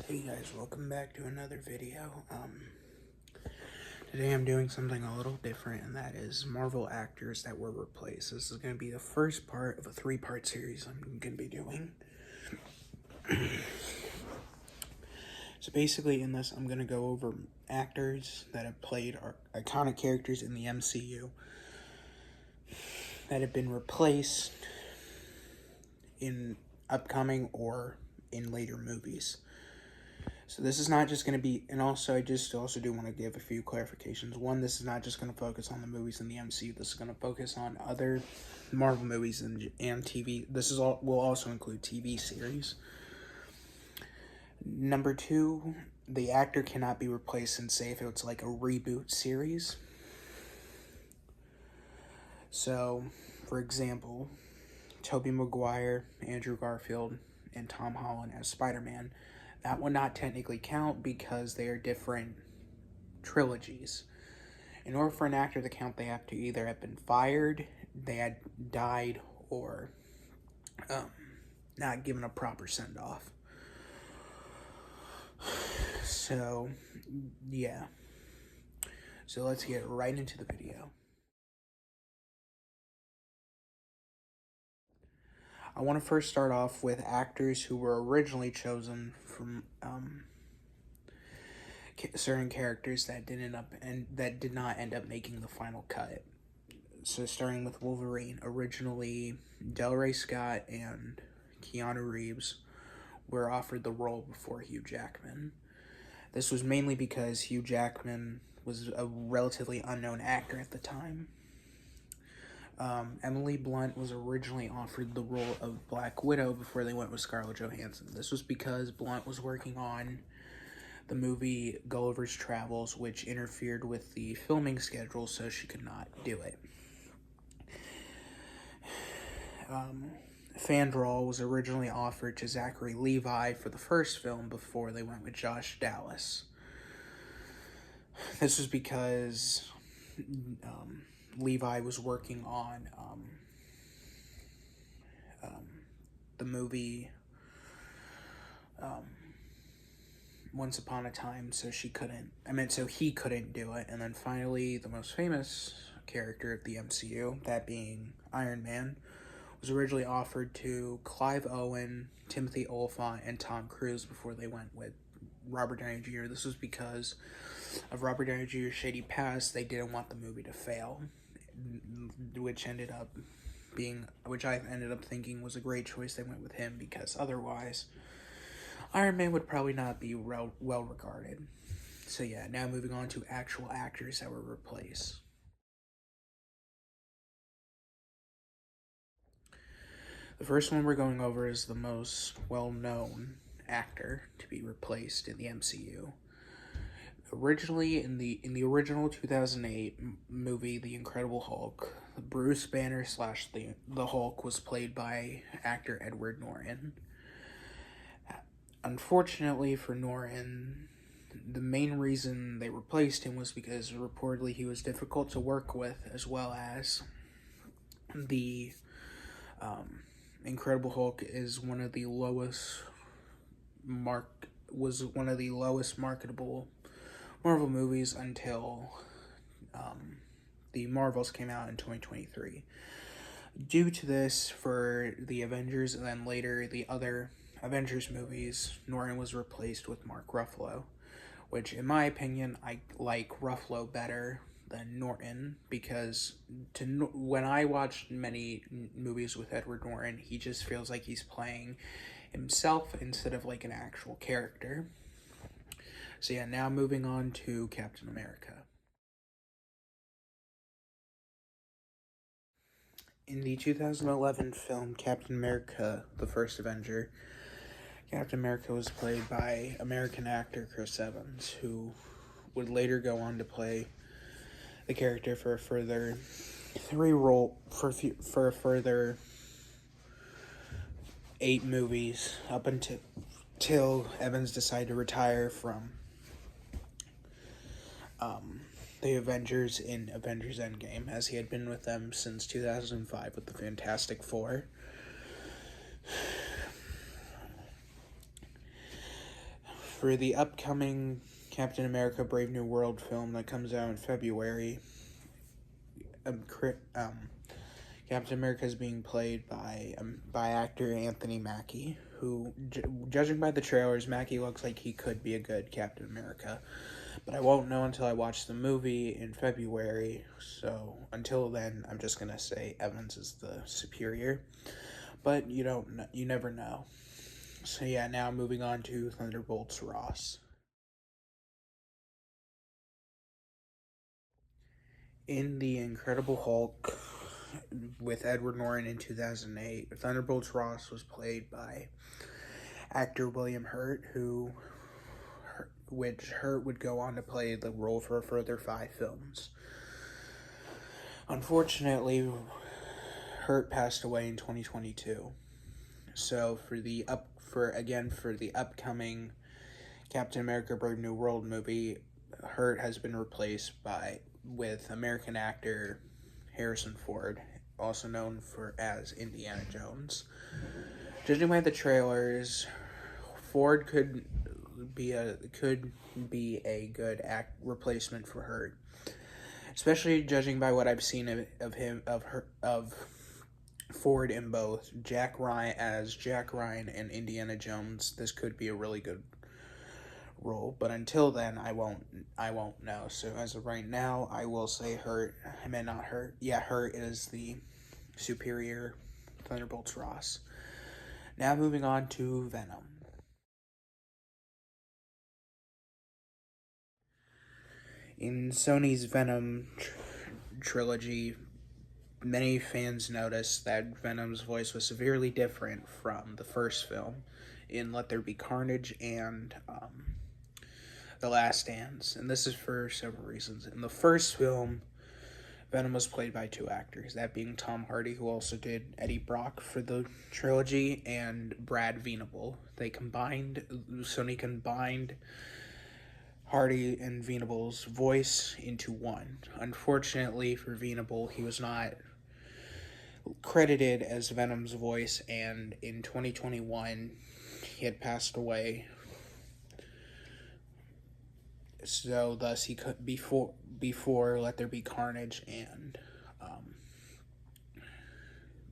Hey guys, welcome back to another video. Today I'm doing something a little different, and that is Marvel actors that were replaced. This is going to be the first part of a three-part series I'm going to be doing. So basically in this, I'm going to go over actors that have played iconic characters in the MCU that have been replaced in upcoming or in later movies. So this is not just going to be, and also I also do want to give a few clarifications. One, this is not just going to focus on the movies in the MCU. This is going to focus on other Marvel movies and TV. This is all will also include TV series. Number two, the actor cannot be replaced and say if it's like a reboot series. So, for example, Tobey Maguire, Andrew Garfield, and Tom Holland as Spider-Man. That would not technically count because they are different trilogies. In order for an actor to count, they have to either have been fired, they had died, or not given a proper send-off. So, yeah. So let's get right into the video. I want to first start off with actors who were originally chosen from certain characters that did not end up making the final cut. So starting with Wolverine, originally Del Rey Scott and Keanu Reeves were offered the role before Hugh Jackman. This was mainly because Hugh Jackman was a relatively unknown actor at the time. Emily Blunt was originally offered the role of Black Widow before they went with Scarlett Johansson. This was because Blunt was working on the movie Gulliver's Travels, which interfered with the filming schedule, so she could not do it. Fandral was originally offered to Zachary Levi for the first film before they went with Josh Dallas. This was because Levi was working on the movie Once Upon a Time, so he couldn't do it. And then finally, the most famous character of the MCU, that being Iron Man, was originally offered to Clive Owen, Timothy Olyphant, and Tom Cruise before they went with Robert Downey Jr. This was because of Robert Downey Jr.'s shady past. They didn't want the movie to fail, which I ended up thinking was a great choice. They went with him because otherwise Iron Man would probably not be well regarded. So yeah, now moving on to actual actors that were replaced. The first one we're going over is the most well-known actor to be replaced in the MCU. Originally, in the original 2008 movie, The Incredible Hulk, Bruce Banner / the Hulk was played by actor Edward Norton. Unfortunately for Norton, the main reason they replaced him was because reportedly he was difficult to work with, as well as the Incredible Hulk is one of the lowest marketable Marvel movies until the Marvels came out in 2023. Due to this, for the Avengers and then later the other Avengers movies, Norton was replaced with Mark Ruffalo, which in my opinion, I like Ruffalo better than Norton, because when I watch many movies with Edward Norton, he just feels like he's playing himself instead of like an actual character. So yeah, now moving on to Captain America. In the 2011 film Captain America, The First Avenger, Captain America was played by American actor Chris Evans, who would later go on to play the character for a further for a further 8 movies, up until Evans decided to retire from the Avengers in Avengers Endgame, as he had been with them since 2005 with the Fantastic Four. For the upcoming Captain America Brave New World film that comes out in February, um, Captain America is being played by actor Anthony Mackie, who, judging by the trailers, Mackie looks like he could be a good Captain America. But I won't know until I watch the movie in February, so until then, I'm just gonna say Evans is the superior. But you never know. So yeah, now moving on to Thunderbolts Ross. In The Incredible Hulk with Edward Norton in 2008, Thunderbolts Ross was played by actor William Hurt, which Hurt would go on to play the role for a further 5 films. Unfortunately, Hurt passed away in 2022. So for the upcoming Captain America Brave New World movie, Hurt has been replaced with American actor Harrison Ford, also known as Indiana Jones. Judging by the trailers, Ford could be a good replacement for Hurt, especially judging by what I've seen of Ford in both Jack Ryan and Indiana Jones. This could be a really good role, but until then, I won't know. So as of right now, I will say Hurt. I mean, not Hurt. Yeah, Hurt is the superior Thunderbolts Ross. Now moving on to Venom. In Sony's Venom trilogy, many fans noticed that Venom's voice was severely different from the first film in Let There Be Carnage and The Last Dance, and this is for several reasons. In the first film, Venom was played by 2 actors, that being Tom Hardy, who also did Eddie Brock for the trilogy, and Brad Venable. Sony combined Hardy and Venable's voice into one. Unfortunately for Venable, he was not credited as Venom's voice, and in 2021, he had passed away. So thus he could before Let There Be Carnage and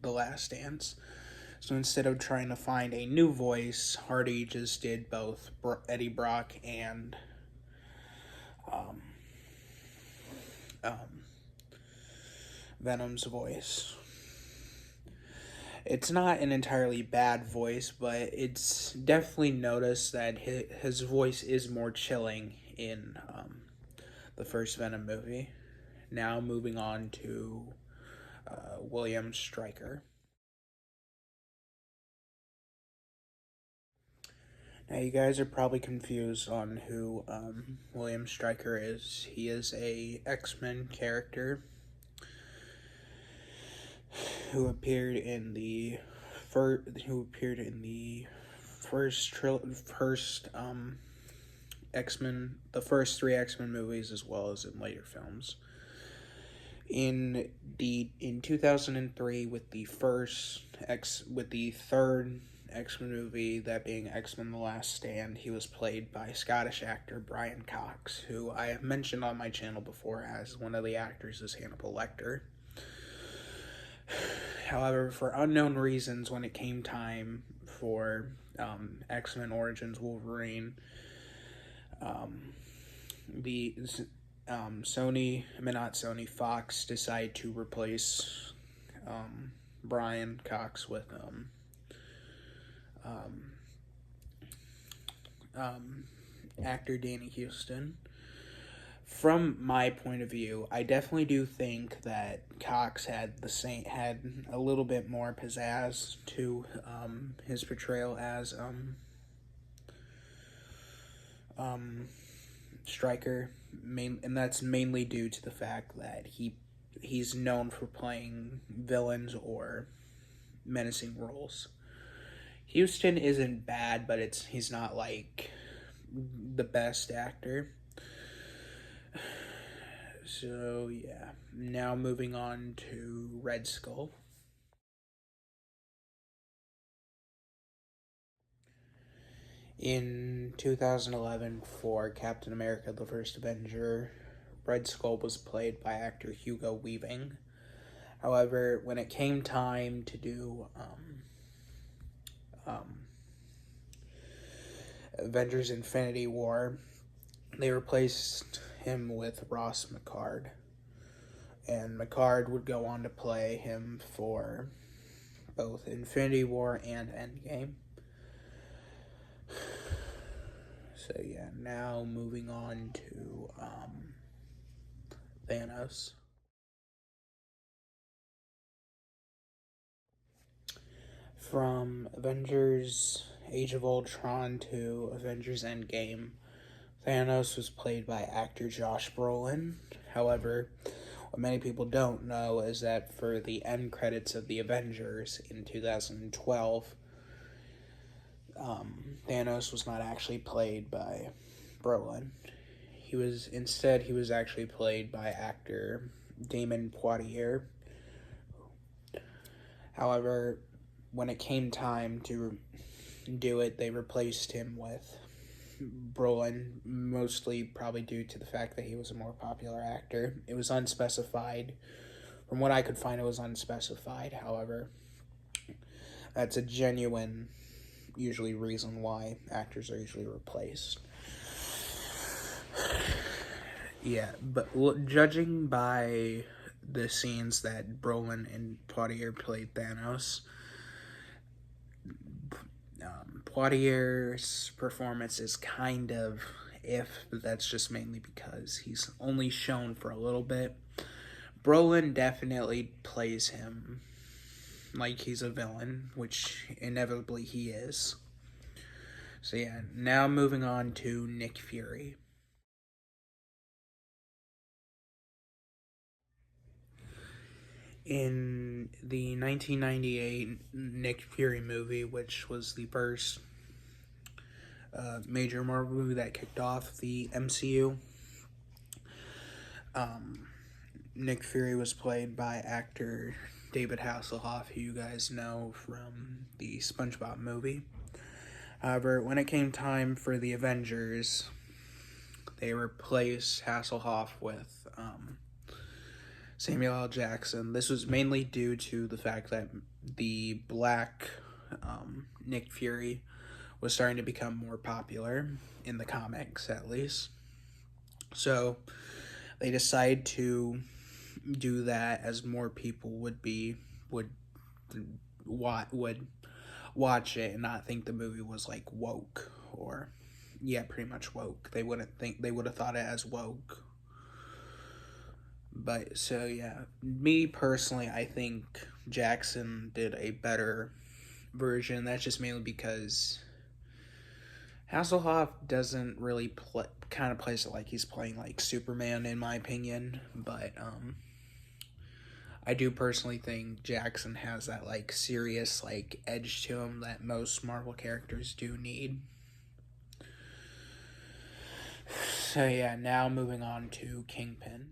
The Last Dance. So instead of trying to find a new voice, Hardy just did both Eddie Brock and Venom's voice. It's not an entirely bad voice, but it's definitely noticed that his voice is more chilling in the first Venom movie. Now moving on to William Stryker. Now you guys are probably confused on who William Stryker is. He is a X-Men character who appeared in the first X-Men, the first 3 X-Men movies, as well as in later films. In 2003, with the third X-Men movie, that being X-Men: The Last Stand, he was played by Scottish actor Brian Cox, who I have mentioned on my channel before as one of the actors as Hannibal Lecter. However, for unknown reasons, when it came time for X-Men Origins Wolverine, Fox decided to replace Brian Cox with actor Danny Houston. From my point of view, I definitely do think that Cox had a little bit more pizzazz to his portrayal as Stryker, and that's mainly due to the fact that he's known for playing villains or menacing roles. Houston isn't bad, but he's not like the best actor. So yeah, now moving on to Red Skull. In 2011, for Captain America the First Avenger, Red Skull was played by actor Hugo Weaving. However, when it came time to do Avengers Infinity War, they replaced him with Ross McCard. And McCard would go on to play him for both Infinity War and Endgame. So yeah, now moving on to Thanos. From Avengers Age of Ultron to Avengers Endgame, Thanos was played by actor Josh Brolin. However, what many people don't know is that for the end credits of the Avengers in 2012, Thanos was not actually played by Brolin. He was actually played by actor Damon Poitier. However, when it came time to do it, they replaced him with Brolin, mostly probably due to the fact that he was a more popular actor. It was unspecified. From what I could find, it was unspecified. However, that's a genuine, usually, reason why actors are usually replaced. Yeah, but judging by the scenes that Brolin and Poitier played Thanos, Poitier's performance is kind of but that's just mainly because he's only shown for a little bit. Brolin definitely plays him like he's a villain, which inevitably he is. So yeah, now moving on to Nick Fury. In the 1998 Nick Fury movie, which was the first major Marvel movie that kicked off the MCU, Nick Fury was played by actor David Hasselhoff, who you guys know from the SpongeBob movie. However, when it came time for the Avengers, they replaced Hasselhoff with Samuel L. Jackson. This was mainly due to the fact that the black Nick Fury was starting to become more popular in the comics, at least. So they decided to do that as more people would watch it and not think the movie was like woke, or pretty much woke. They would have thought it as woke. But so yeah, me personally, I think Jackson did a better version. That's just mainly because Hasselhoff doesn't really kind of plays it like he's playing like Superman, in my opinion. But I do personally think Jackson has that like serious like edge to him that most Marvel characters do need. So yeah, now moving on to Kingpin.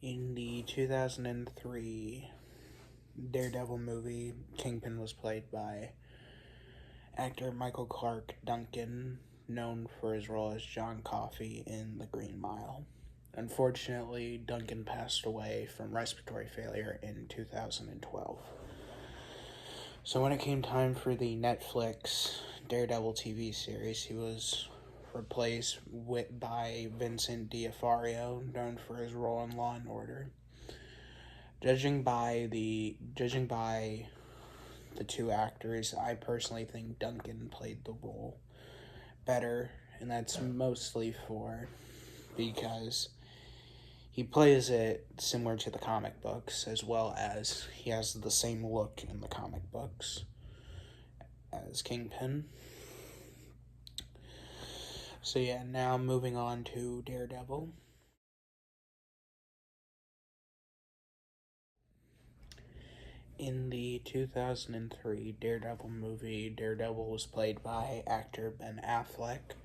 In the 2003 Daredevil movie, Kingpin was played by actor Michael Clark Duncan, known for his role as John Coffey in The Green Mile. Unfortunately, Duncan passed away from respiratory failure in 2012. So when it came time for the Netflix Daredevil TV series, he was replaced by Vincent D'Onofrio, known for his role in Law and Order. Judging by the two actors, I personally think Duncan played the role better, and that's mostly because he plays it similar to the comic books, as well as he has the same look in the comic books as Kingpin. So yeah, now moving on to Daredevil. In the 2003 Daredevil movie, Daredevil was played by actor Ben Affleck,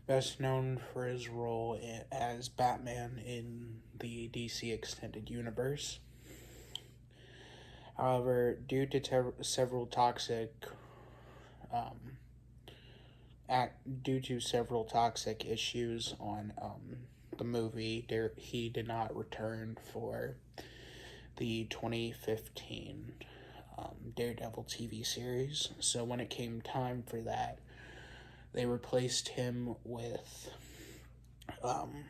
best known for his role as Batman in the DC Extended Universe. However, several toxic um, due to several toxic issues on the movie, he did not return for the 2015 Daredevil TV series. So when it came time for that, they replaced him with um,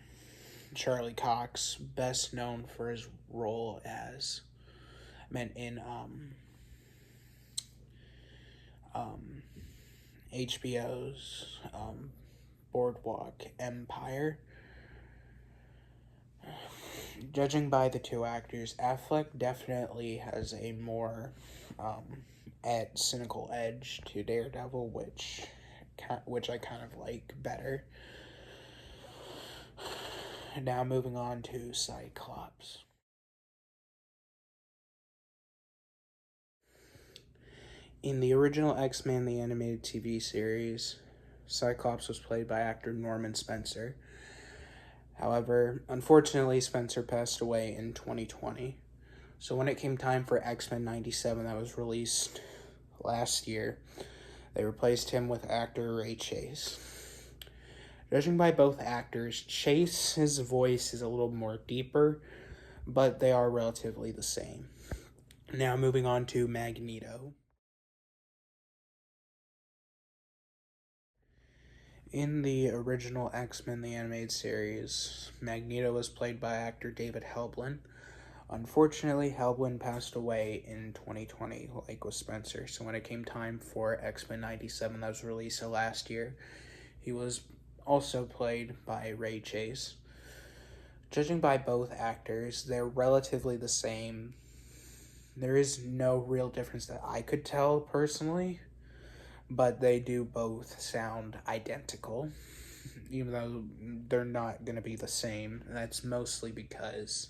Charlie Cox, best known for his role as meant in um, HBO's Boardwalk Empire. Judging by the two actors, Affleck definitely has a more cynical edge to Daredevil, which I kind of like better. Now moving on to Cyclops. In the original X-Men the Animated TV series, Cyclops was played by actor Norman Spencer. However, unfortunately, Spencer passed away in 2020. So when it came time for X-Men 97 that was released last year, they replaced him with actor Ray Chase. Judging by both actors, Chase's voice is a little more deeper, but they are relatively the same. Now moving on to Magneto. In the original X-Men the Animated Series, Magneto was played by actor David Helblin. Unfortunately, Helblin passed away in 2020, like with Spencer. So when it came time for X-Men 97 that was released last year, he was also played by Ray Chase. Judging by both actors, they're relatively the same. There is no real difference that I could tell personally, but they do both sound identical, even though they're not going to be the same. And that's mostly because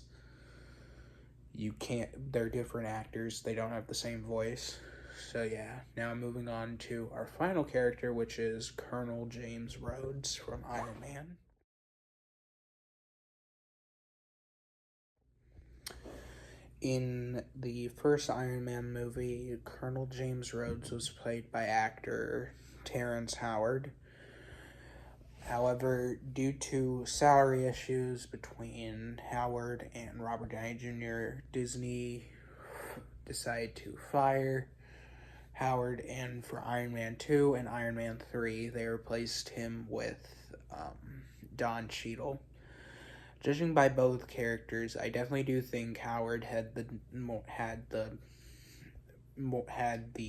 they're different actors, they don't have the same voice. So yeah, now moving on to our final character, which is Colonel James Rhodes from Iron Man. In the first Iron Man movie, Colonel James Rhodes was played by actor Terrence Howard. However, due to salary issues between Howard and Robert Downey Jr., Disney decided to fire Howard, and for Iron Man 2 and Iron Man 3, they replaced him with Don Cheadle. Judging by both characters, I definitely do think Howard had the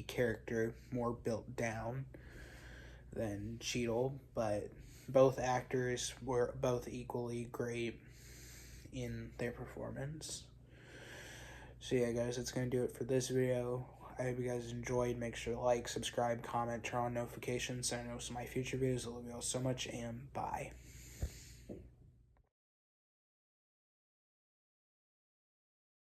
character more built down than Cheadle, but both actors were both equally great in their performance. So yeah, guys, that's going to do it for this video. I hope you guys enjoyed. Make sure to like, subscribe, comment, turn on notifications so I know some of my future videos. I love you all so much, and bye.